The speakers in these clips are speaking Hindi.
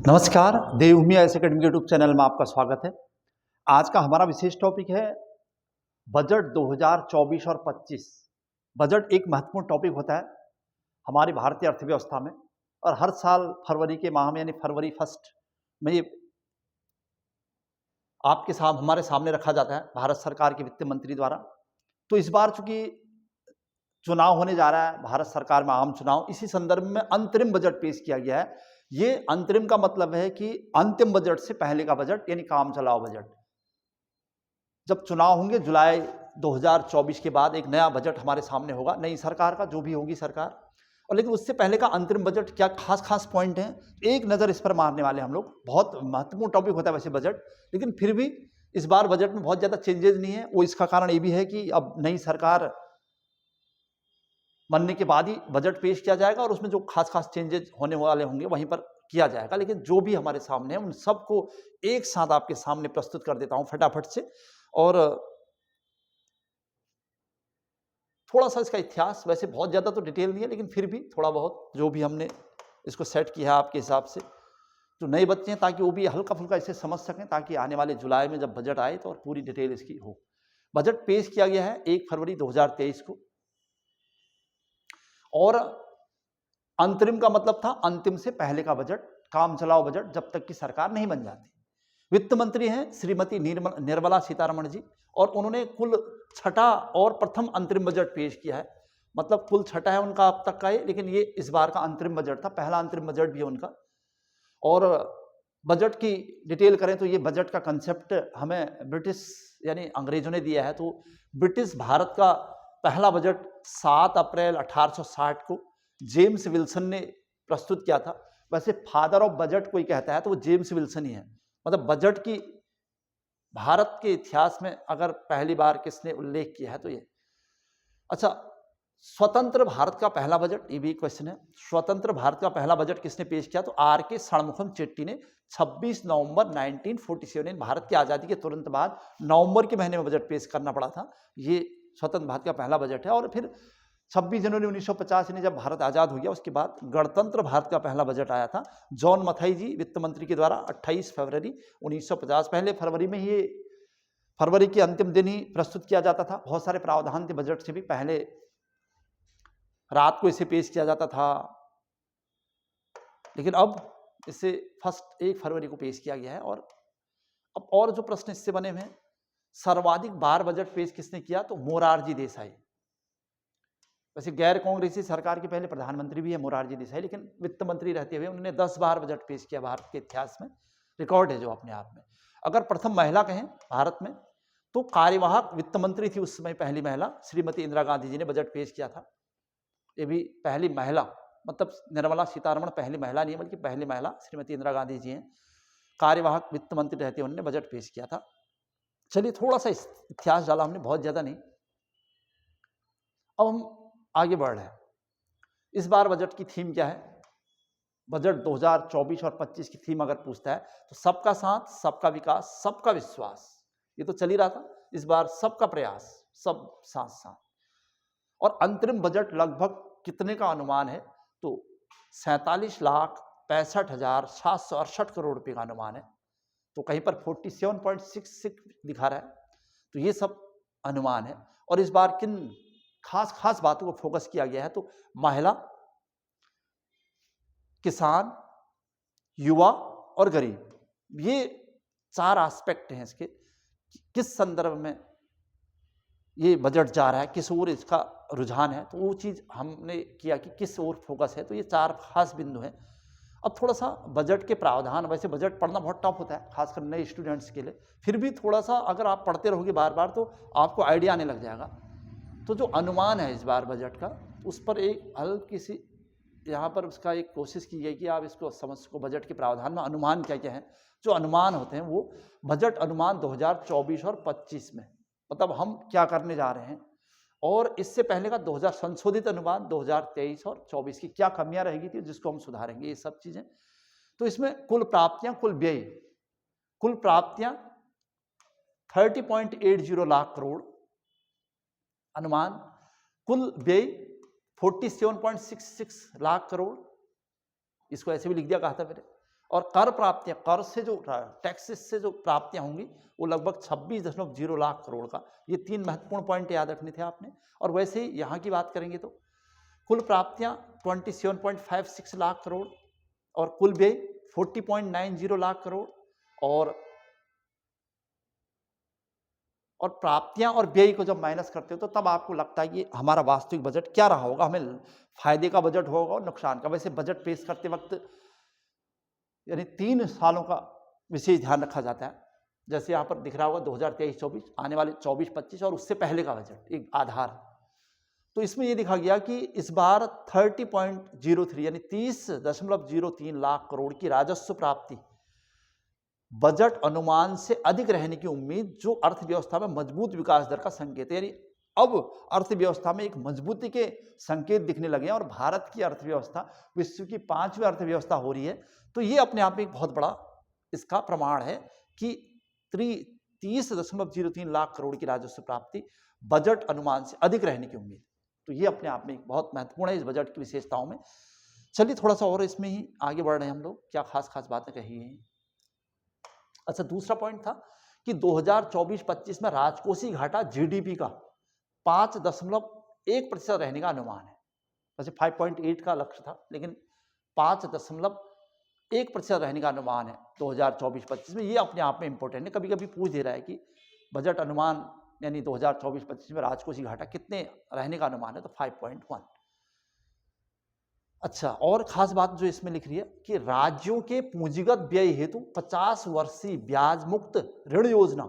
नमस्कार, देवभूमि आईएएस अकेडमी के यूट्यूब चैनल में आपका स्वागत है। आज का हमारा विशेष टॉपिक है बजट 2024 और 25। बजट एक महत्वपूर्ण टॉपिक होता है हमारी भारतीय अर्थव्यवस्था में, और हर साल फरवरी के माह में यानी फरवरी 1 में ये आपके साथ हमारे सामने रखा जाता है भारत सरकार के वित्त मंत्री द्वारा। तो इस बार चूंकि चुनाव होने जा रहा है, भारत सरकार में आम चुनाव, इसी संदर्भ में अंतरिम बजट पेश किया गया है। ये अंतरिम का मतलब है कि अंतिम बजट से पहले का बजट, यानी काम चलाओ बजट। जब चुनाव होंगे जुलाई 2024 के बाद एक नया बजट हमारे सामने होगा, नई सरकार का, जो भी होगी सरकार, और लेकिन उससे पहले का अंतरिम बजट क्या खास पॉइंट हैं, एक नज़र इस पर मारने वाले हम लोग। बहुत महत्वपूर्ण टॉपिक होता है वैसे बजट, लेकिन फिर भी इस बार बजट में बहुत ज़्यादा चेंजेस नहीं है। वो इसका कारण ये भी है कि अब नई सरकार बनने के बाद ही बजट पेश किया जाएगा, और उसमें जो खास चेंजेस होने वाले होंगे वहीं पर किया जाएगा। लेकिन जो भी हमारे सामने है उन सबको एक साथ आपके सामने प्रस्तुत कर देता हूं फटाफट से। और थोड़ा सा इसका इतिहास, वैसे बहुत ज़्यादा तो डिटेल नहीं है, लेकिन फिर भी थोड़ा बहुत जो भी हमने इसको सेट किया है आपके हिसाब से, जो नए बच्चे हैं, ताकि वो भी हल्का फुल्का इसे समझ सकें, ताकि आने वाले जुलाई में जब बजट आए तो और पूरी डिटेल इसकी हो। बजट पेश किया गया है 1 फरवरी 2023 को, और अंतरिम का मतलब था अंतिम से पहले का बजट, काम चलाओ बजट, जब तक कि सरकार नहीं बन जाती। वित्त मंत्री हैं श्रीमती निर्मला सीतारमण जी, और उन्होंने कुल छठा और प्रथम अंतरिम बजट पेश किया है। मतलब कुल छठा है उनका अब तक का ये, लेकिन ये इस बार का अंतरिम बजट था, पहला अंतरिम बजट भी है उनका। और बजट की डिटेल करें तो ये बजट का कंसेप्ट हमें ब्रिटिश यानी अंग्रेजों ने दिया है। तो ब्रिटिश भारत का पहला बजट 7 अप्रैल 1860 को जेम्स विल्सन ने प्रस्तुत किया था। वैसे फादर ऑफ बजट कोई कहता है तो वो जेम्स विल्सन ही है। मतलब बजट की भारत के इतिहास में अगर पहली बार किसने उल्लेख किया है तो ये। अच्छा, स्वतंत्र भारत का पहला बजट, ये भी क्वेश्चन है। स्वतंत्र भारत का पहला बजट किसने पेश किया? तो आर के षणमुखम चेट्टी ने 26 नवंबर 1947, भारत की आज़ादी के तुरंत बाद नवंबर के महीने में बजट पेश करना पड़ा था। ये स्वतंत्र भारत का पहला बजट है। और फिर 26 जनवरी 1950 ने जब भारत आज़ाद हो गया, उसके बाद गणतंत्र भारत का पहला बजट आया था जॉन मथाई जी वित्त मंत्री के द्वारा 28 फरवरी 1950। पहले फरवरी में ये फरवरी के अंतिम दिन ही प्रस्तुत किया जाता था। बहुत सारे प्रावधान थे बजट से भी, पहले रात को इसे पेश किया जाता था, लेकिन अब इसे 1 फरवरी को पेश किया गया है। और अब और जो प्रश्न इससे बने हुए हैं, सर्वाधिक बार बजट पेश किसने किया? तो मोरारजी देसाई। वैसे गैर कांग्रेसी सरकार के पहले प्रधानमंत्री भी है मोरारजी देसाई, लेकिन वित्त मंत्री रहते हुए उन्होंने 10 बार बजट पेश किया। भारत के इतिहास में रिकॉर्ड है जो अपने आप में। अगर प्रथम महिला कहें भारत में तो कार्यवाहक वित्त मंत्री थी उस समय पहली महिला, श्रीमती इंदिरा गांधी जी ने बजट पेश किया था। ये भी पहली महिला, मतलब निर्मला सीतारमण पहली महिला नहीं है, बल्कि पहली महिला श्रीमती इंदिरा गांधी जी हैं। कार्यवाहक वित्त मंत्री रहते उन्होंने बजट पेश किया था। चलिए, थोड़ा सा इतिहास डाला हमने, बहुत ज्यादा नहीं। अब हम आगे बढ़ रहे हैं। इस बार बजट की थीम क्या है? बजट 2024 और 25 की थीम अगर पूछता है तो सबका साथ, सबका विकास, सबका विश्वास। ये तो चल ही रहा था। इस बार सबका प्रयास, सब साथ साथ। और अंतरिम बजट लगभग कितने का अनुमान है? तो 47,65,768 करोड़ रुपए का अनुमान है। तो कहीं पर 47.66 दिखा रहा है। तो ये सब अनुमान है। और इस बार किन खास बातों को फोकस किया गया है? तो महिला, किसान, युवा और गरीब, ये 4 एस्पेक्ट हैं इसके। किस संदर्भ में ये बजट जा रहा है, किस ओर इसका रुझान है, तो वो चीज़ हमने किया कि किस ओर फोकस है। तो ये 4 खास बिंदु हैं। अब थोड़ा सा बजट के प्रावधान, वैसे बजट पढ़ना बहुत टफ होता है खासकर नए स्टूडेंट्स के लिए, फिर भी थोड़ा सा अगर आप पढ़ते रहोगे बार बार तो आपको आइडिया आने लग जाएगा। तो जो अनुमान है इस बार बजट का, उस पर एक हल्की सी यहाँ पर उसका एक कोशिश की गई कि आप इसको समझ सको। बजट के प्रावधान में अनुमान क्या क्या है? जो अनुमान होते हैं वो बजट अनुमान 2024 और 25 में, मतलब हम क्या करने जा रहे हैं, और इससे पहले का 2000 संशोधित अनुमान 2023 और 24 की क्या कमियां रहेगी थी जिसको हम सुधारेंगे, ये सब चीजें। तो इसमें कुल प्राप्तियां, कुल व्यय, कुल प्राप्तियां 30.80 लाख करोड़ अनुमान, कुल व्यय 47.66 लाख करोड़, इसको ऐसे भी लिख दिया, कहा था मैंने। और कर प्राप्तियां, कर से जो टैक्सेस से जो प्राप्तियां होंगी वो लगभग 26.0 लाख करोड़ का। ये 3 महत्वपूर्ण पॉइंट याद रखने थे आपने। और वैसे ही यहाँ की बात करेंगे तो कुल प्राप्तियां 27.56 लाख करोड़ और कुल व्यय 40.90 लाख करोड़। और प्राप्तियां और व्यय को जब माइनस करते हो तो तब आपको लगता है कि हमारा वास्तविक बजट क्या रहा होगा, हमें फायदे का बजट होगा और नुकसान का। वैसे बजट पेश करते वक्त यानी 3 सालों का विशेष ध्यान रखा जाता है। जैसे यहाँ पर दिख रहा होगा 2023-24, आने वाले 24-25 और उससे पहले का बजट एक आधार। तो इसमें ये दिखा गया कि इस बार 30.03 यानी 30.03 लाख करोड़ की राजस्व प्राप्ति बजट अनुमान से अधिक रहने की उम्मीद, जो अर्थव्यवस्था में मजबूत विकास दर का संकेत है। यानी अब अर्थव्यवस्था में एक मजबूती के संकेत दिखने लगे हैं और भारत की अर्थव्यवस्था विश्व की 5वीं अर्थव्यवस्था हो रही है। तो ये अपने आप में एक बहुत बड़ा इसका प्रमाण है कि 30.03 लाख करोड़ की राजस्व प्राप्ति बजट अनुमान से अधिक रहने की उम्मीद। तो ये अपने आप में एक बहुत महत्वपूर्ण है इस बजट की विशेषताओं में। चलिए थोड़ा सा और इसमें ही आगे बढ़ रहे हैं हम लोग, क्या खास बातें कही हैं। अच्छा, दूसरा पॉइंट था कि 2024-25 में राजकोषीय घाटा जीडीपी का 5.1% रहने का अनुमान है। वैसे 5.8 का लक्ष्य था, लेकिन 5.1% रहने का अनुमान है 2024-25 में। ये अपने आप में इंपॉर्टेंट है। कभी कभी पूछ दे रहा है कि बजट अनुमान यानी 2024-25 में राजकोषीय घाटा कितने रहने का अनुमान है, तो 5.1। अच्छा, और खास बात जो इसमें लिख रही है कि राज्यों के पूंजीगत व्यय हेतु 50 वर्षीय ब्याज मुक्त ऋण योजना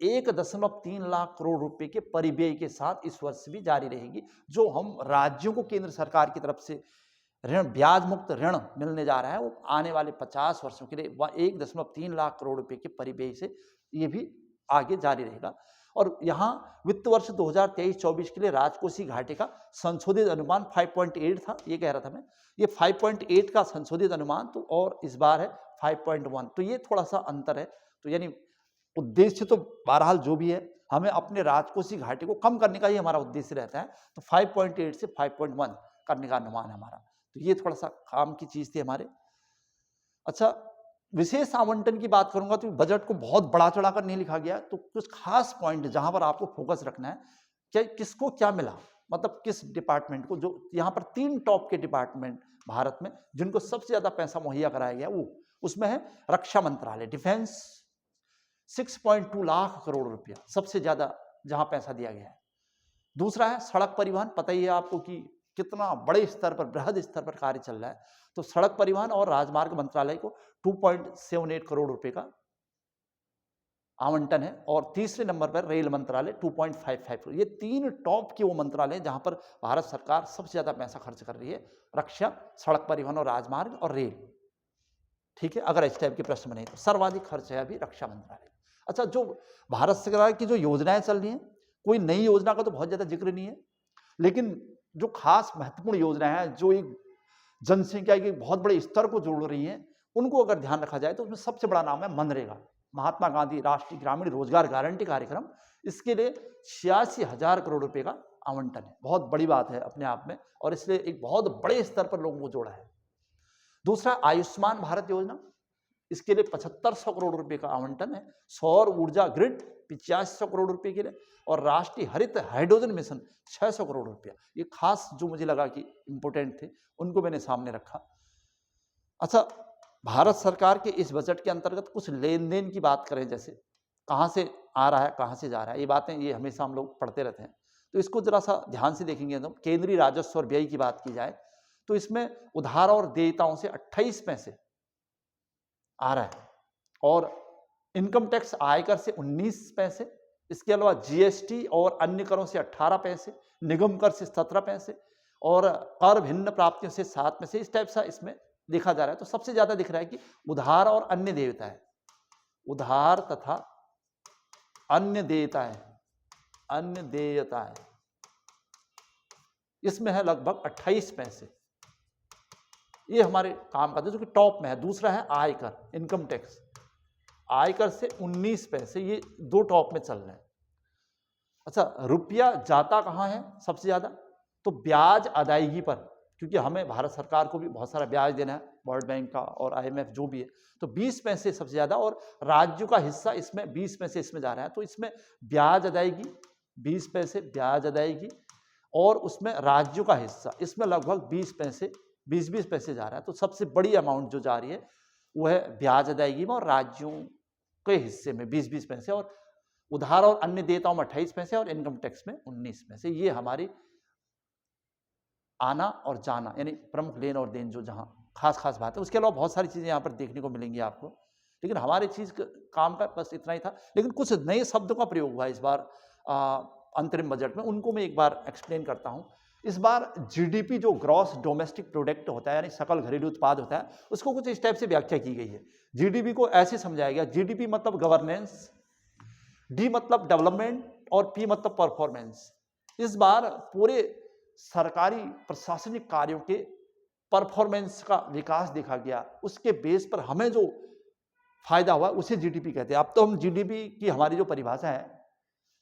1.3 लाख करोड़ रुपए के परिव्यय के साथ इस वर्ष भी जारी रहेगी। जो हम राज्यों को केंद्र सरकार की तरफ से ऋण, ब्याज मुक्त ऋण मिलने जा रहा है, वो आने वाले 50 वर्षों के लिए 1.3 लाख करोड़ रुपए के परिव्यय से ये भी आगे जारी रहेगा। और यहाँ वित्त वर्ष 2023-24 के लिए राजकोषीय घाटे का संशोधित अनुमान 5.8 था, ये कह रहा था मैं। ये 5.8 का संशोधित अनुमान तो और इस बार है 5.1, तो ये थोड़ा सा अंतर है। तो यानी उद्देश्य तो बहरहाल जो भी है, हमें अपने राजकोषीय घाटे को कम करने का ही हमारा उद्देश्य रहता है। तो 5.8 से 5.1 करने का अनुमान है हमारा। तो ये थोड़ा सा काम की चीज थी हमारे। अच्छा, विशेष आवंटन की बात करूंगा तो बजट को बहुत बड़ा चढ़ाकर नहीं लिखा गया, तो कुछ खास पॉइंट जहां पर आपको फोकस रखना है, क्या किसको क्या मिला, मतलब किस डिपार्टमेंट को। जो यहाँ पर 3 टॉप के डिपार्टमेंट भारत में जिनको सबसे ज्यादा पैसा मुहैया कराया गया, वो उसमें है रक्षा मंत्रालय, डिफेंस, 6.2 लाख करोड़ रुपया सबसे ज्यादा जहां पैसा दिया गया है। दूसरा है सड़क परिवहन, पता ही है आपको कि कितना बड़े स्तर पर, बृहद स्तर पर कार्य चल रहा है। तो सड़क परिवहन और राजमार्ग मंत्रालय को 2.78 करोड़ रुपए का आवंटन है। और तीसरे नंबर पर रेल मंत्रालय 2.55 करोड़। ये 3 टॉप के वो मंत्रालय जहां पर भारत सरकार सबसे ज्यादा पैसा खर्च कर रही है, रक्षा, सड़क परिवहन और राजमार्ग और रेल। ठीक है, अगर इस टाइप के प्रश्न बने तो सर्वाधिक खर्च है अभी रक्षा मंत्रालय। अच्छा, जो भारत सरकार की जो योजनाएं चल रही हैं, कोई नई योजना का तो बहुत ज्यादा जिक्र नहीं है, लेकिन जो खास महत्वपूर्ण योजनाएं हैं जो एक जनसंख्या के बहुत बड़े स्तर को जोड़ रही हैं, उनको अगर ध्यान रखा जाए तो उसमें सबसे बड़ा नाम है मनरेगा, महात्मा गांधी राष्ट्रीय ग्रामीण रोजगार गारंटी कार्यक्रम। इसके लिए 86,000 करोड़ रुपए का आवंटन है। बहुत बड़ी बात है अपने आप में, और इसलिए एक बहुत बड़े स्तर पर लोगों को जोड़ा है। दूसरा आयुष्मान भारत योजना, इसके लिए 7500 करोड़ रुपए का आवंटन है। सौर ऊर्जा ग्रिड 8500 करोड़ रुपए के लिए, और राष्ट्रीय हरित हाइड्रोजन मिशन 600 करोड़ रुपया। ये खास जो मुझे लगा कि इंपोर्टेंट थे, उनको मैंने सामने रखा। अच्छा, भारत सरकार के इस बजट के अंतर्गत कुछ लेन देन की बात करें, जैसे कहां से आ रहा है कहां से जा रहा है, ये बातें ये हमेशा हम लोग पढ़ते रहते हैं, तो इसको जरा सा ध्यान से देखेंगे। तो केंद्रीय राजस्व और व्यय की बात की जाए तो इसमें उधार और देयताओं से 28 पैसे आ रहा है, और इनकम टैक्स आयकर से 19 पैसे, इसके अलावा जीएसटी और अन्य करों से 18 पैसे, निगम कर से 17 पैसे, और कर भिन्न प्राप्तियों से 7 पैसे। इस टाइप सा इसमें देखा जा रहा है। तो सबसे ज्यादा दिख रहा है कि उधार और अन्य देयता है, उधार तथा अन्य देयता है, अन्य देयता है, इसमें है लगभग 28 पैसे। ये हमारे काम का जो कि टॉप में है। दूसरा है आयकर, इनकम टैक्स, आयकर से 19 पैसे, ये 2 टॉप में चल रहे हैं। अच्छा, रुपया जाता कहां है सबसे ज्यादा, तो ब्याज अदायगी पर, क्योंकि हमें भारत सरकार को भी बहुत सारा ब्याज देना है, वर्ल्ड बैंक का और IMF जो भी है, तो 20 पैसे सबसे ज़्यादा, और राज्यों का हिस्सा इसमें 20 पैसे इसमें जा रहा है। तो इसमें ब्याज अदायगी 20 पैसे ब्याज अदायगी, और उसमें राज्यों का हिस्सा इसमें लगभग 20 पैसे 20-20 पैसे जा रहा है। तो सबसे बड़ी अमाउंट जो जा रही है वो है ब्याज अदायगी में, और राज्यों के हिस्से में 20-20 पैसे, और उधार और अन्य देयताओं में 28 पैसे, और इनकम टैक्स में 19 पैसे। ये हमारी आना और जाना, यानी प्रमुख लेन और देन जो जहाँ खास बात है। उसके अलावा बहुत सारी चीज़ें यहाँ पर देखने को मिलेंगी आपको, लेकिन हमारे चीज़ काम का बस इतना ही था। लेकिन कुछ नए शब्दों का प्रयोग हुआ इस बार अंतरिम बजट में, उनको मैं एक बार एक्सप्लेन करता हूँ। इस बार GDP जो ग्रॉस डोमेस्टिक प्रोडक्ट होता है, यानी सकल घरेलू उत्पाद होता है, उसको कुछ इस टाइप से व्याख्या की गई है। GDP को ऐसे समझाया गया, GDP मतलब गवर्नेंस, D मतलब डेवलपमेंट, और P मतलब परफॉर्मेंस। इस बार पूरे सरकारी प्रशासनिक कार्यों के परफॉर्मेंस का विकास देखा गया, उसके बेस पर हमें जो फायदा हुआ उसे GDP कहते हैं। अब तो हम GDP की हमारी जो परिभाषा है,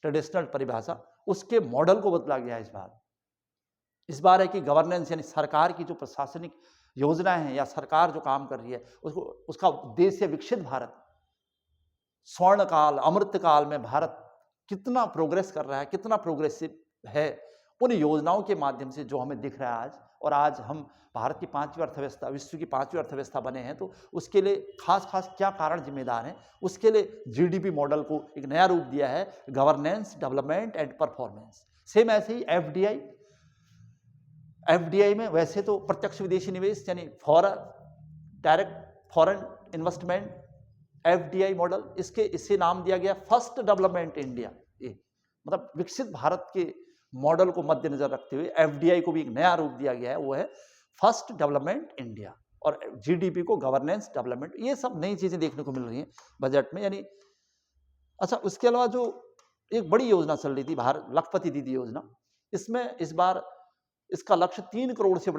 ट्रेडिशनल परिभाषा, उसके मॉडल को बदला गया है इस बार है कि गवर्नेंस, यानी सरकार की जो प्रशासनिक योजनाएं हैं या सरकार जो काम कर रही है, उसको उसका उद्देश्य है विकसित भारत। स्वर्ण काल, अमृत काल में भारत कितना प्रोग्रेस कर रहा है, कितना प्रोग्रेसिव है, उन योजनाओं के माध्यम से जो हमें दिख रहा है आज। और आज हम भारत की 5वीं अर्थव्यवस्था, विश्व की 5वीं अर्थव्यवस्था बने हैं, तो उसके लिए खास क्या कारण जिम्मेदार हैं, उसके लिए GDP मॉडल को एक नया रूप दिया है, governance, development and performance. Same ऐसे ही FDI में वैसे तो प्रत्यक्ष विदेशी निवेश, यानी direct foreign investment, FDI model, इससे नाम दिया गया फर्स्ट डेवलपमेंट इंडिया। मतलब विकसित भारत के मॉडल को मद्देनजर रखते हुए FDI को भी एक नया रूप दिया गया है, वो है फर्स्ट डेवलपमेंट इंडिया, और GDP को गवर्नेंस, डेवलपमेंट, ये सब नई चीजें देखने को मिल रही हैं बजट में। यानी अच्छा, उसके अलावा जो एक बड़ी योजना चल रही थी, भारत लखपति दीदी योजना, इसमें इस बार इसका लक्ष्य 2 करोड़ से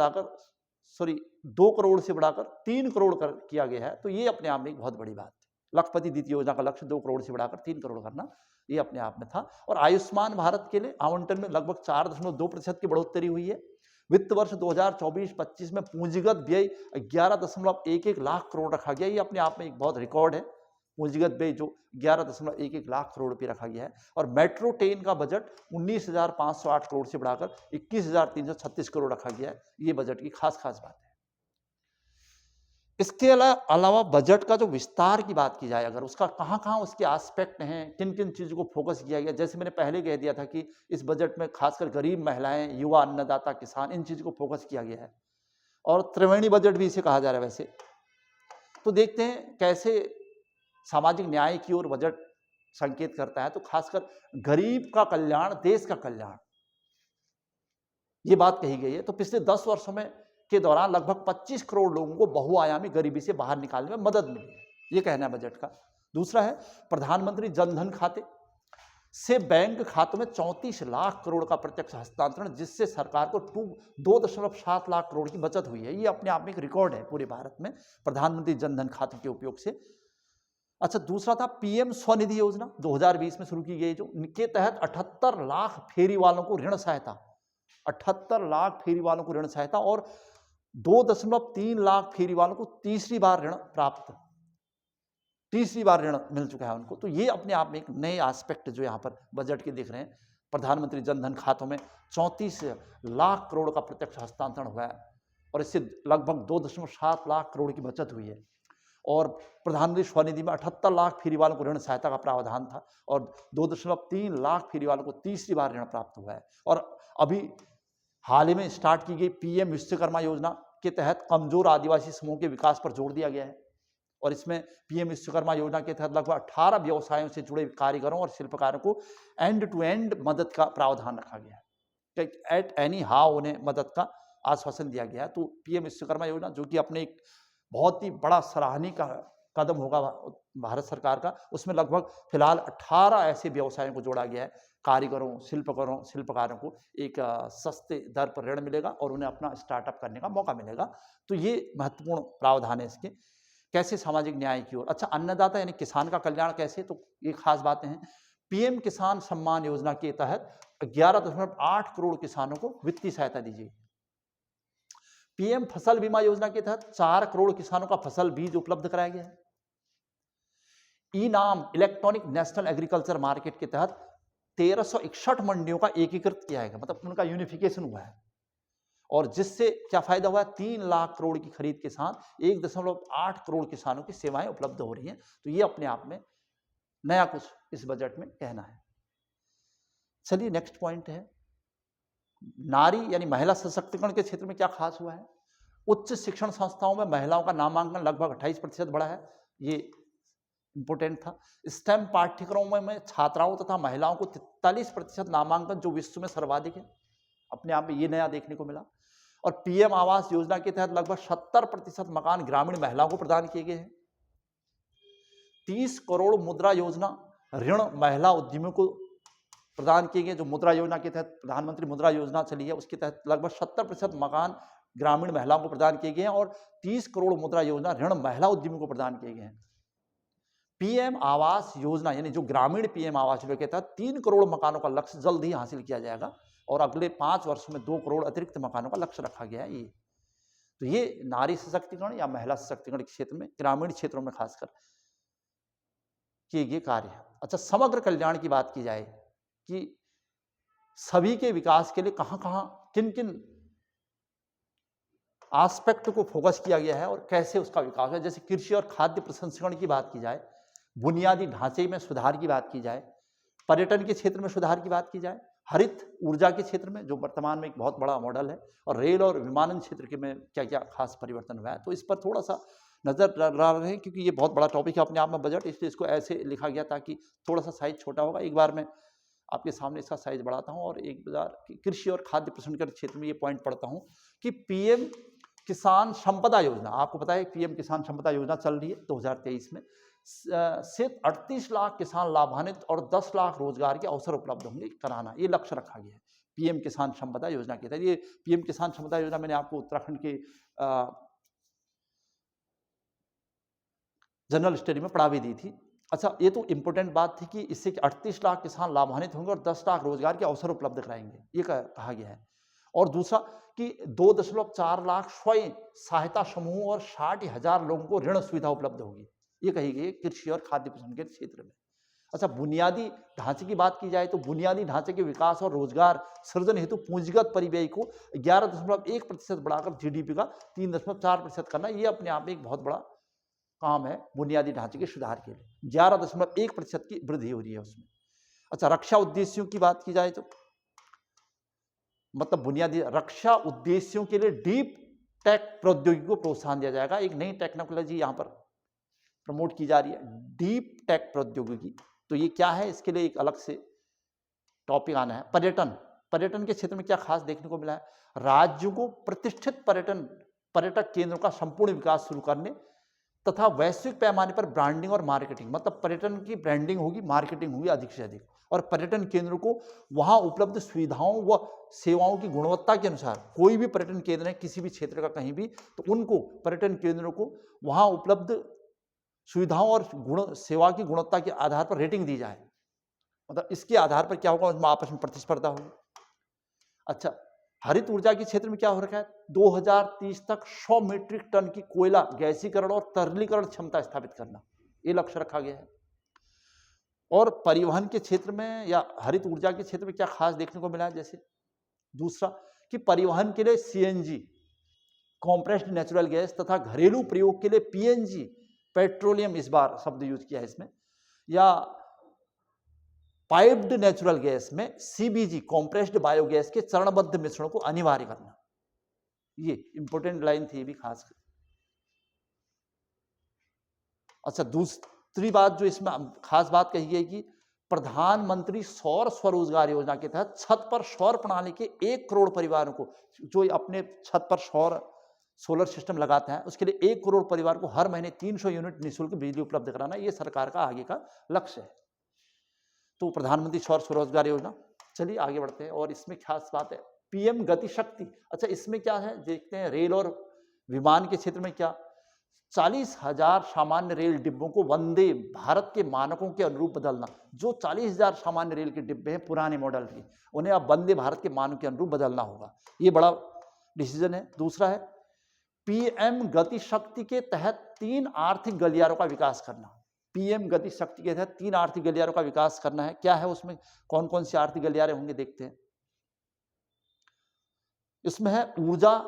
बढ़ाकर 3 करोड़ किया गया है। तो ये अपने आप में एक बहुत बड़ी बात है। लखपति दीदी योजना का लक्ष्य 2 करोड़ से बढ़ाकर 3 करोड़ करना, ये अपने आप में था। और आयुष्मान भारत के लिए आवंटन में लगभग 4.2% की बढ़ोतरी हुई है। वित्त वर्ष 2024-25 में पूंजीगत व्यय 11.11 लाख करोड़ रखा गया। ये अपने आप में एक बहुत रिकॉर्ड है, पूंजीगत व्यय जो 11.11 लाख करोड़ रुपये रखा गया है। और मेट्रो ट्रेन का बजट 19,508 करोड़ से बढ़ाकर 21,336 करोड़ रखा गया है। ये बजट की खास बात है। इसके अलावा बजट का जो विस्तार की बात की जाए, अगर उसका कहाँ उसके एस्पेक्ट हैं, किन किन चीज़ों को फोकस किया गया, जैसे मैंने पहले कह दिया था कि इस बजट में खासकर गरीब महिलाएं, युवा, अन्नदाता, किसान, इन चीज़ों को फोकस किया गया है। और त्रिवेणी बजट भी इसे कहा जा रहा है वैसे। तो देखते हैं कैसे सामाजिक न्याय की ओर बजट संकेत करता है। तो खासकर गरीब का कल्याण, देश का कल्याण, ये बात कही गई है। तो पिछले 10 वर्षों में के दौरान लगभग 25 करोड़ लोगों को बहुआयामी गरीबी से बाहर निकालने में मदद मिली है, ये कहना है बजट का। दूसरा है प्रधानमंत्री जन धन खाते से बैंक खातों में 34 लाख करोड़ का प्रत्यक्ष हस्तांतरण, जिससे सरकार को 2.7 लाख करोड़ की बचत हुई है। ये अपने आप में एक रिकॉर्ड है पूरे भारत में प्रधानमंत्री जन धन खाते के उपयोग से। अच्छा, दूसरा था PM स्वनिधि योजना 2020 में शुरू की गई, जो के तहत 78 लाख फेरी वालों को ऋण सहायता, 78 लाख फेरी वालों को ऋण सहायता, और 2.3 लाख फेरी वालों को तीसरी बार ऋण मिल चुका है उनको। तो ये अपने आप में एक नए एस्पेक्ट जो यहाँ पर बजट के दिख रहे हैं। प्रधानमंत्री जन धन खातों में 34 लाख करोड़ का प्रत्यक्ष हस्तांतरण हुआ है, और इससे लगभग 2.7 लाख करोड़ की बचत हुई है। और प्रधानमंत्री स्वनिधि में 78 लाख फेरी वालों को ऋण सहायता का प्रावधान था, और 2.3 लाख फेरी वालों को तीसरी बार ऋण प्राप्त हुआ है। और अभी हाल ही में स्टार्ट की गई PM विश्वकर्मा योजना के तहत कमजोर आदिवासी समूह के विकास पर जोर दिया गया है, और इसमें PM विश्वकर्मा योजना के तहत लगभग 18 व्यवसायों से जुड़े कारीगरों और शिल्पकारों को एंड टू एंड मदद का प्रावधान रखा गया है। एट एनी हाउ उन्हें मदद का आश्वासन दिया गया है। तो PM विश्वकर्मा योजना, जो कि अपने एक बहुत ही बड़ा सराहनीय का कदम होगा भारत सरकार का, उसमें लगभग फिलहाल 18 ऐसे व्यवसायों को जोड़ा गया है। कारीगरों, शिल्पकारों को एक सस्ते दर पर ऋण मिलेगा, और उन्हें अपना स्टार्टअप करने का मौका मिलेगा। तो ये महत्वपूर्ण प्रावधान है इसके। कैसे सामाजिक न्याय की ओर। अच्छा, अन्नदाता यानी किसान का कल्याण कैसे, तो ये खास बातें हैं। PM किसान सम्मान योजना के तहत 11.8 करोड़ किसानों को वित्तीय सहायता दी जाएगी। पीएम फसल बीमा योजना के तहत 4 करोड़ किसानों का फसल बीज उपलब्ध कराया गया है। ई नाम इलेक्ट्रॉनिक नेशनल एग्रीकल्चर मार्केट के तहत 1361 मंडियों का एकीकृत किया है, मतलब उनका यूनिफिकेशन हुआ है, और जिससे क्या फायदा हुआ है, 3 लाख करोड़ की खरीद के साथ 1.8 करोड़ किसानों की सेवाएं उपलब्ध हो रही हैं। तो ये अपने आप में नया कुछ इस बजट में कहना है। चलिए नेक्स्ट पॉइंट है, नारी यानी महिला सशक्तिकरण के क्षेत्र में क्या खास हुआ है। उच्च शिक्षण संस्थाओं में महिलाओं का नामांकन लगभग 28% बढ़ा है, ये इंपोर्टेंट था। स्टेम पाठ्यक्रमों में छात्राओं तथा महिलाओं को 43% नामांकन, जो विश्व में सर्वाधिक है, अपने आप में ये नया देखने को मिला। और पीएम आवास योजना के तहत लगभग 70% मकान ग्रामीण महिलाओं को प्रदान किए गए हैं। 30 करोड़ मुद्रा योजना ऋण महिला उद्यमियों को प्रदान किए गए, जो मुद्रा योजना के तहत प्रधानमंत्री मुद्रा योजना चली है, उसके तहत लगभग 70% मकान ग्रामीण महिलाओं को प्रदान किए गए हैं, और 30 करोड़ मुद्रा योजना ऋण महिला उद्यमियों को प्रदान किए गए हैं। पीएम आवास योजना यानी जो ग्रामीण पीएम आवास योजना के तहत 3 करोड़ मकानों का लक्ष्य जल्द ही हासिल किया जाएगा, और अगले 5 वर्षों में 2 करोड़ अतिरिक्त मकानों का लक्ष्य रखा गया है। तो ये नारी सशक्तिकरण या महिला सशक्तिकरण के क्षेत्र में, ग्रामीण क्षेत्रों में खासकर किए गए कार्य है। अच्छा, समग्र कल्याण की बात की जाए कि सभी के विकास के लिए कहां कहां किन किन एस्पेक्ट को फोकस किया गया है और कैसे उसका विकास है। जैसे कृषि और खाद्य प्रसंस्करण की बात की जाए, बुनियादी ढांचे में सुधार की बात की जाए, पर्यटन के क्षेत्र में सुधार की बात की जाए, हरित ऊर्जा के क्षेत्र में जो वर्तमान में एक बहुत बड़ा मॉडल है, और रेल और विमानन क्षेत्र के में क्या क्या खास परिवर्तन हुआ है, तो इस पर थोड़ा सा नजर डाल रहे हैं, क्योंकि ये बहुत बड़ा टॉपिक है अपने आप में बजट, इसलिए इसको ऐसे लिखा गया ताकि थोड़ा सा साइज छोटा होगा। एक बार मैं आपके सामने इसका साइज बढ़ाता हूँ और एक बार कृषि और खाद्य प्रसंस्करण क्षेत्र में ये पॉइंट पढ़ता हूँ कि पीएम किसान संपदा योजना, आपको पता है पीएम किसान संपदा योजना चल रही है 2023 में, से 38 लाख किसान लाभान्वित और 10 लाख रोजगार के अवसर उपलब्ध होंगे कराना, ये लक्ष्य रखा गया है पीएम किसान संपदा योजना के तहत। ये पीएम किसान संपदा योजना मैंने आपको उत्तराखंड के जनरल स्टडी में पढ़ा भी दी थी। अच्छा, ये तो इंपॉर्टेंट बात थी कि इससे 38 लाख किसान लाभान्वित होंगे और 10 लाख रोजगार के अवसर उपलब्ध कराएंगे, ये कहा गया है। और दूसरा कि 2.4 लाख स्वयं सहायता समूह और 60,000 लोगों को ऋण सुविधा उपलब्ध होगी, ये कही गई है कृषि और खाद्य प्रसंस्करण के क्षेत्र में। अच्छा, बुनियादी ढांचे की बात की जाए तो बुनियादी ढांचे के विकास और रोजगार सृजन हेतु पूंजीगत परिव्यय को 11.1% बढ़ाकर जीडीपी का 3.4% करना, ये अपने आप में एक बहुत बड़ा काम है बुनियादी ढांचे के सुधार के लिए। 11.1% की वृद्धि हो रही है उसमें। अच्छा, रक्षा उद्देश्यों की बात की जाए तो मतलब बुनियादी रक्षा उद्देश्यों के लिए डीप टेक प्रौद्योगिकी को प्रोत्साहन दिया जाएगा। एक नई टेक्नोलॉजी यहां पर प्रमोट की जा रही है, डीप टेक प्रौद्योगिकी। तो ये क्या है, इसके लिए एक अलग से टॉपिक आना है। पर्यटन के क्षेत्र में क्या खास देखने को मिला है, राज्यों को प्रतिष्ठित पर्यटक केंद्रों का संपूर्ण विकास शुरू करने तथा वैश्विक पैमाने पर ब्रांडिंग और मार्केटिंग, मतलब पर्यटन की ब्रांडिंग होगी, मार्केटिंग होगी अधिक से अधिक, और पर्यटन केंद्रों को वहां उपलब्ध सुविधाओं व सेवाओं की गुणवत्ता के अनुसार, कोई भी पर्यटन केंद्र है किसी भी क्षेत्र का कहीं भी, तो उनको पर्यटन केंद्रों को वहां उपलब्ध सुविधाओं और सेवा की गुणवत्ता के आधार पर रेटिंग दी जाए। मतलब इसके आधार पर क्या होगा, उसमें आपस में प्रतिस्पर्धा होगी। अच्छा, हरित ऊर्जा के क्षेत्र में क्या हो रखा है, 2030 तक 100 मीट्रिक टन की कोयला गैसीकरण और तरलीकरण क्षमता स्थापित करना, ये लक्ष्य रखा गया है। और परिवहन के क्षेत्र में या हरित ऊर्जा के क्षेत्र में क्या खास देखने को मिला है, जैसे दूसरा कि परिवहन के लिए सीएनजी कॉम्प्रेस्ड नेचुरल गैस तथा घरेलू प्रयोग के लिए पीएनजी पेट्रोलियम, इस बार शब्द यूज किया है इसमें, या पाइप्ड नेचुरल गैस में सीबीजी कॉम्प्रेस्ड बायोगैस के चरणबद्ध मिश्रण को अनिवार्य करना, ये इंपॉर्टेंट लाइन थी भी खास। अच्छा, दूसरी बात जो इसमें खास बात कही गई कि प्रधानमंत्री सौर स्वरोजगार योजना के तहत छत पर सौर प्रणाली के 1 करोड़ परिवारों को, जो अपने छत पर सोलर सिस्टम लगाते हैं, उसके लिए 1 करोड़ परिवार को हर महीने 300 यूनिट निःशुल्क बिजली उपलब्ध कराना, ये सरकार का आगे का लक्ष्य है। तो प्रधानमंत्री सौर स्वरोजगार योजना। चलिए आगे बढ़ते हैं, और इसमें खास बात है पीएम गति शक्ति। अच्छा, इसमें क्या है देखते हैं, रेल और विमान के क्षेत्र में क्या 40,000 सामान्य रेल डिब्बों को वंदे भारत के मानकों के अनुरूप बदलना। जो 40,000 सामान्य रेल के डिब्बे हैं पुराने मॉडल के, उन्हें अब वंदे भारत के मानकों के अनुरूप बदलना होगा। ये बड़ा डिसीजन है। दूसरा है पीएम गति शक्ति के तहत 3 आर्थिक गलियारों का विकास करना। पीएम गति शक्ति के तहत 3 आर्थिक गलियारों का विकास करना है। क्या है उसमें, कौन कौन सी आर्थिक गलियारे होंगे देखते हैं। इसमें है ऊर्जा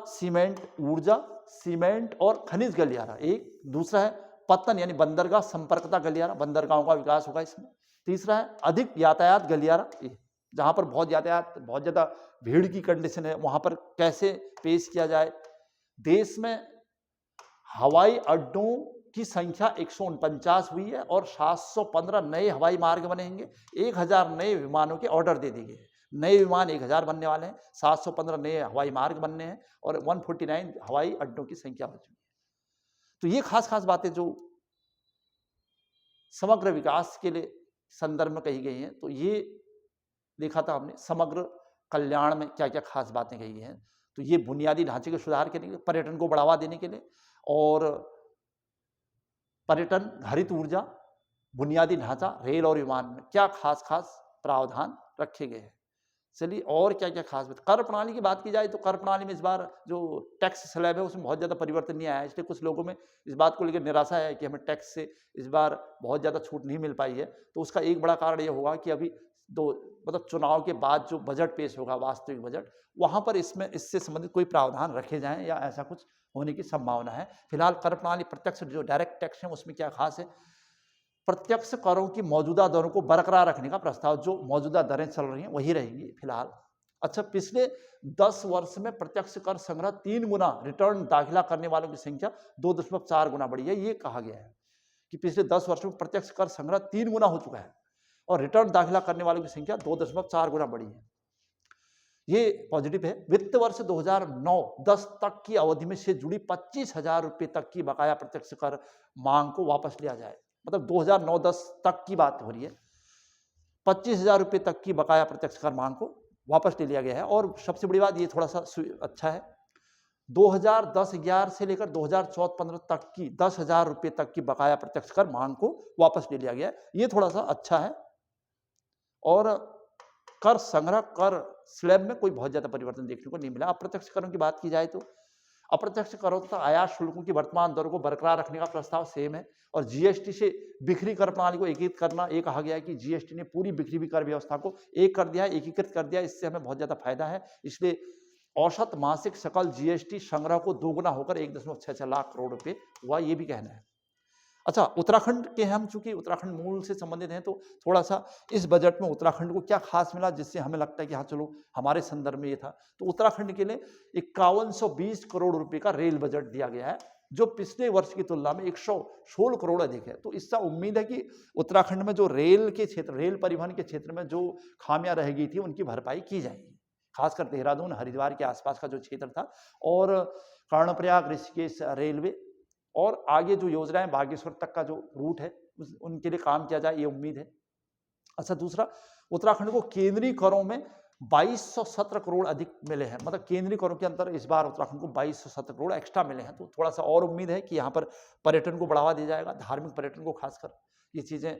सीमेंट और खनिज गलियारा एक। दूसरा है पत्तन यानी बंदरगाह संपर्कता गलियारा, बंदरगाहों का विकास होगा इसमें। तीसरा है अधिक यातायात गलियारा, जहां पर बहुत ज्यादा भीड़ की कंडीशन है, वहां पर कैसे पेश किया जाए। देश में हवाई अड्डों की संख्या 149 हुई है और 715 नए हवाई मार्ग बनेंगे। 1000 नए विमानों के ऑर्डर दे दिए गए। नए विमान 1000 बनने वाले हैं, 715 नए हवाई मार्ग बनने हैं और 149 हवाई अड्डों की संख्या बढ़ चुकी है। तो ये खास बातें जो समग्र विकास के लिए संदर्भ में कही गई हैं। तो ये देखा था हमने समग्र कल्याण में क्या क्या खास बातें कही हैं। तो ये बुनियादी ढांचे के सुधार के लिए, पर्यटन को बढ़ावा देने के लिए, और पर्यटन, हरित ऊर्जा, बुनियादी ढांचा, रेल और विमान में क्या खास प्रावधान रखे गए हैं। चलिए और क्या क्या खास बात। कर प्रणाली की बात की जाए तो कर प्रणाली में इस बार जो टैक्स स्लैब है उसमें बहुत ज़्यादा परिवर्तन नहीं आया है, इसलिए कुछ लोगों में इस बात को लेकर निराशा है कि हमें टैक्स से इस बार बहुत ज़्यादा छूट नहीं मिल पाई है। तो उसका एक बड़ा कारण ये होगा कि अभी चुनाव के बाद जो बजट पेश होगा, वास्तविक बजट, वहाँ पर इससे संबंधित कोई प्रावधान रखे जाएं या ऐसा कुछ होने की संभावना है। फिलहाल कर प्रणाली प्रत्यक्ष जो डायरेक्ट टैक्स है उसमें क्या खास है, प्रत्यक्ष करों की मौजूदा दरों को बरकरार रखने का प्रस्ताव, जो मौजूदा दरें चल रही हैं वही रहेंगी फिलहाल। अच्छा, पिछले 10 वर्ष में प्रत्यक्ष कर संग्रह 3 गुना, रिटर्न दाखिला करने वालों की संख्या 2.4 गुना बढ़ी है। ये कहा गया है कि पिछले 10 वर्षों में प्रत्यक्ष कर संग्रह 3 गुना हो चुका है और रिटर्न दाखिला करने वालों की संख्या 2.4 गुना बढ़ी है। ये पॉजिटिव है। वित्त वर्ष 2009-10 तक की अवधि में से जुड़ी 25,000 रुपये तक की बकाया प्रत्यक्ष कर मांग को वापस लिया जाए। मतलब 2009-10 तक की बात हो रही है। 25,000 रुपये तक की बकाया प्रत्यक्ष कर मांग को वापस ले लिया गया है। और सबसे बड़ी बात ये थोड़ा सा अच्छा है, 2010-11 से लेकर 2014-15 तक की 10,000 रुपये तक की बकाया प्रत्यक्ष कर मांग को वापस ले लिया गया है। ये थोड़ा सा अच्छा है। और कर संग्रह, कर स्लैब में कोई बहुत ज्यादा परिवर्तन देखने को नहीं मिला। अप्रत्यक्ष करों की बात की जाए तो अप्रत्यक्ष करों तथा आयात शुल्कों की वर्तमान दरों को बरकरार रखने का प्रस्ताव सेम है। और जीएसटी से बिक्री कर प्रणाली को एकीकृत करना, ये कहा गया है कि जीएसटी ने पूरी बिक्री कर व्यवस्था को एक कर दिया है, एकीकृत कर दिया है। इससे हमें बहुत ज्यादा फायदा है। इसलिए औसत मासिक सकल जीएसटी संग्रह को 2 गुना होकर 1.66 लाख करोड़ रुपए हुआ, ये भी कहना है। अच्छा, उत्तराखंड के हम चूंकि उत्तराखंड मूल से संबंधित हैं, तो थोड़ा सा इस बजट में उत्तराखंड को क्या खास मिला जिससे हमें लगता है कि हाँ चलो हमारे संदर्भ में ये था। तो उत्तराखंड के लिए 5120 करोड़ रुपए का रेल बजट दिया गया है, जो पिछले वर्ष की तुलना में 116 करोड़ अधिक है। तो इससे उम्मीद है कि उत्तराखंड में जो रेल के क्षेत्र, रेल परिवहन के क्षेत्र में जो खामियां रह गई थी उनकी भरपाई की जाएगी। खासकर देहरादून, हरिद्वार के आसपास का जो क्षेत्र था, और कर्णप्रयाग, ऋषिकेश रेलवे, और आगे जो योजनाएं बागेश्वर तक का जो रूट है उनके लिए काम किया जाए, ये उम्मीद है। अच्छा, दूसरा, उत्तराखंड को केंद्रीय करों में 2217 करोड़ अधिक मिले हैं। मतलब केंद्रीय करों के अंदर इस बार उत्तराखंड को 2217 करोड़ एक्स्ट्रा मिले हैं। तो थोड़ा सा और उम्मीद है कि यहाँ पर पर्यटन को बढ़ावा दिया जाएगा, धार्मिक पर्यटन को खासकर। ये चीजें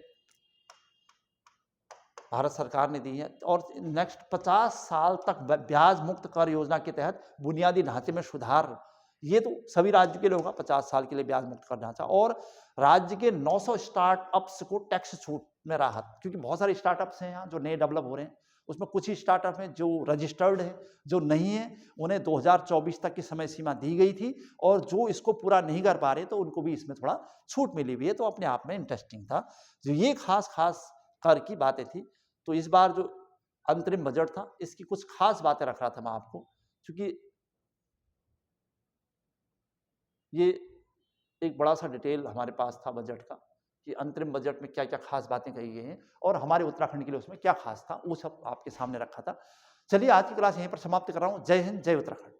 भारत सरकार ने दी है। और नेक्स्ट 50 साल तक ब्याज मुक्त कर योजना के तहत बुनियादी ढांचे में सुधार, ये तो सभी राज्य के लिए होगा, 50 साल के लिए ब्याज मुक्त कर ढांचा। और राज्य के 900 स्टार्टअप्स को टैक्स छूट में राहत, क्योंकि बहुत सारे स्टार्टअप्स हैं यहाँ जो नए डेवलप हो रहे हैं। उसमें कुछ ही स्टार्टअप हैं जो रजिस्टर्ड है, जो नहीं है उन्हें 2024 तक की समय सीमा दी गई थी, और जो इसको पूरा नहीं कर पा रहे तो उनको भी इसमें थोड़ा छूट मिली हुई है। तो अपने आप में इंटरेस्टिंग था। जो ये खास कर की बातें थी। तो इस बार जो अंतरिम बजट था, इसकी कुछ खास बातें रख रहा था मैं आपको, क्योंकि ये एक बड़ा सा डिटेल हमारे पास था बजट का, कि अंतरिम बजट में क्या क्या खास बातें कही गई हैं और हमारे उत्तराखंड के लिए उसमें क्या खास था, वो सब आपके सामने रखा था। चलिए आज की क्लास यहीं पर समाप्त कर रहा हूँ। जय हिंद, जय उत्तराखंड।